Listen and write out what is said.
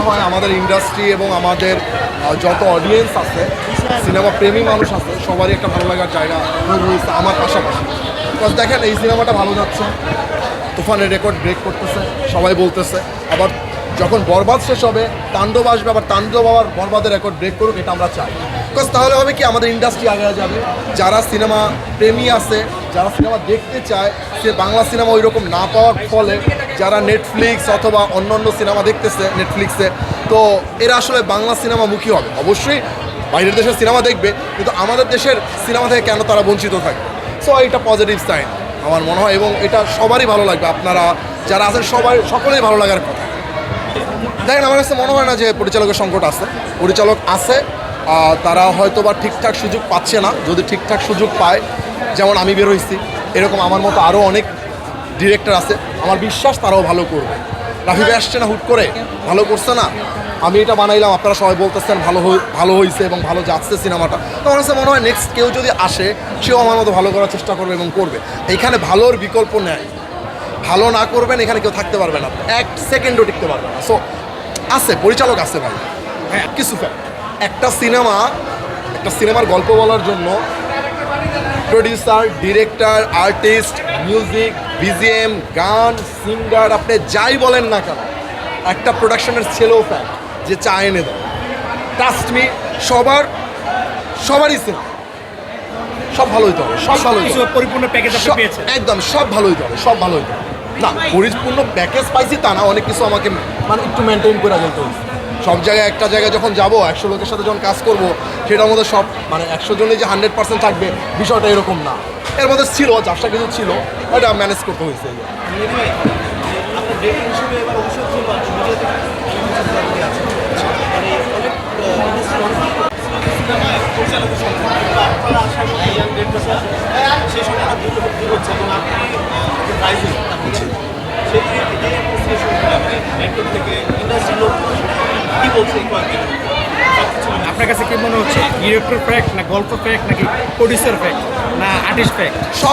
হয় আমাদের ইন্ডাস্ট্রি এবং আমাদের যত অডিয়েন্স আছে, সিনেমা প্রেমী মানুষ আছে, সবারই একটা ভালো লাগার জায়গা রয়েছে আমার পাশাপাশি। বিকজ দেখেন এই সিনেমাটা ভালো যাচ্ছে, তুফানের রেকর্ড ব্রেক করতেছে, সবাই বলতেছে। আবার যখন বরবাদ শেষ হবে তাণ্ডব আসবে, আবার তাণ্ডব আবার বরবাদের রেকর্ড ব্রেক করুক, এটা আমরা চাই। বিকজ তাহলে হবে কি আমাদের ইন্ডাস্ট্রি আগে যাবে, যারা সিনেমা প্রেমী আছে, যারা সিনেমা দেখতে চায়, সে বাংলা সিনেমা ওই রকম না পাওয়ার ফলে যারা নেটফ্লিক্স অথবা অন্য অন্য সিনেমা দেখতেছে নেটফ্লিক্সে, তো এরা আসলে বাংলা সিনেমামুখী হবে। অবশ্যই বাইরের দেশের সিনেমা দেখবে, কিন্তু আমাদের দেশের সিনেমা থেকে কেন তারা বঞ্চিত থাকে? সো এটা পজিটিভ সাইন আমার মনে হয়, এবং এটা সবারই ভালো লাগবে। আপনারা যারা আছেন সকলেই ভালো লাগার কথা। দেখেন, আমার কাছে মনে হয় না যে পরিচালকের সংকট আছে। পরিচালক আছে, তারা হয়তো বা ঠিকঠাক সুযোগ পাচ্ছে না। যদি ঠিকঠাক সুযোগ পায়, যেমন আমি বের হয়েছি, এরকম আমার মতো আরও অনেক ডিরেক্টর আছে, আমার বিশ্বাস তারাও ভালো করবে। রাফি ভাই আসছে না হুট করে, ভালো করছে না, আমি এটা বানাইলাম, আপনারা সবাই বলতেছেন ভালো হয়েছে এবং ভালো যাচ্ছে সিনেমাটা। তো আমার কাছে মনে হয় নেক্সট কেউ যদি আসে, সেও আমার মতো ভালো করার চেষ্টা করবে এবং করবে। এখানে ভালোর বিকল্প নেই। ভালো না করবেন এখানে কেউ থাকতে পারবে না, এক সেকেন্ডও টিকতে পারবে না। সো আছে, পরিচালক আছে ভাই। হ্যাঁ, কিছু একটা সিনেমার গল্প বলার জন্য producer, director, artist, music, BGM, গান, সিঙ্গার, আপনি যাই বলেন না কেন, একটা প্রোডাকশনের ছেলেও ফ্যান যে চা এনে দেয়। ট্রাস্ট মি, সবারই সিনেমা সব ভালো হইতে হবে, সব ভালো হইতে হবে, পরিপূর্ণ প্যাকেজ আপনি পেয়েছেন। একদম সব ভালো হইতে হবে, সব ভালো হইতে হবে। না, পরিপূর্ণ প্যাকেজ পাইছি তা না, অনেক কিছু আমাকে মানে একটু মেনটেন করে যেতে হবে। সব জায়গায় একটা জায়গায় যখন যাবো, 100 লোকের সাথে যখন কাজ করবো, সেটার মধ্যে সব মানে 100 জনই যে 100% থাকবে বিষয়টা এরকম না। এর মধ্যে ছিল যাবসা কিছু ছিল, ওটা ম্যানেজ করতে হয়েছে। আপনার কাছে কি মনে হচ্ছে, ডিরেক্টর ফ্যাক্ট না গল্প ফ্যাক্ট নাকি প্রডিউসার ফ্যাক্ট না আর্টিস্ট ফ্যাক্ট? সব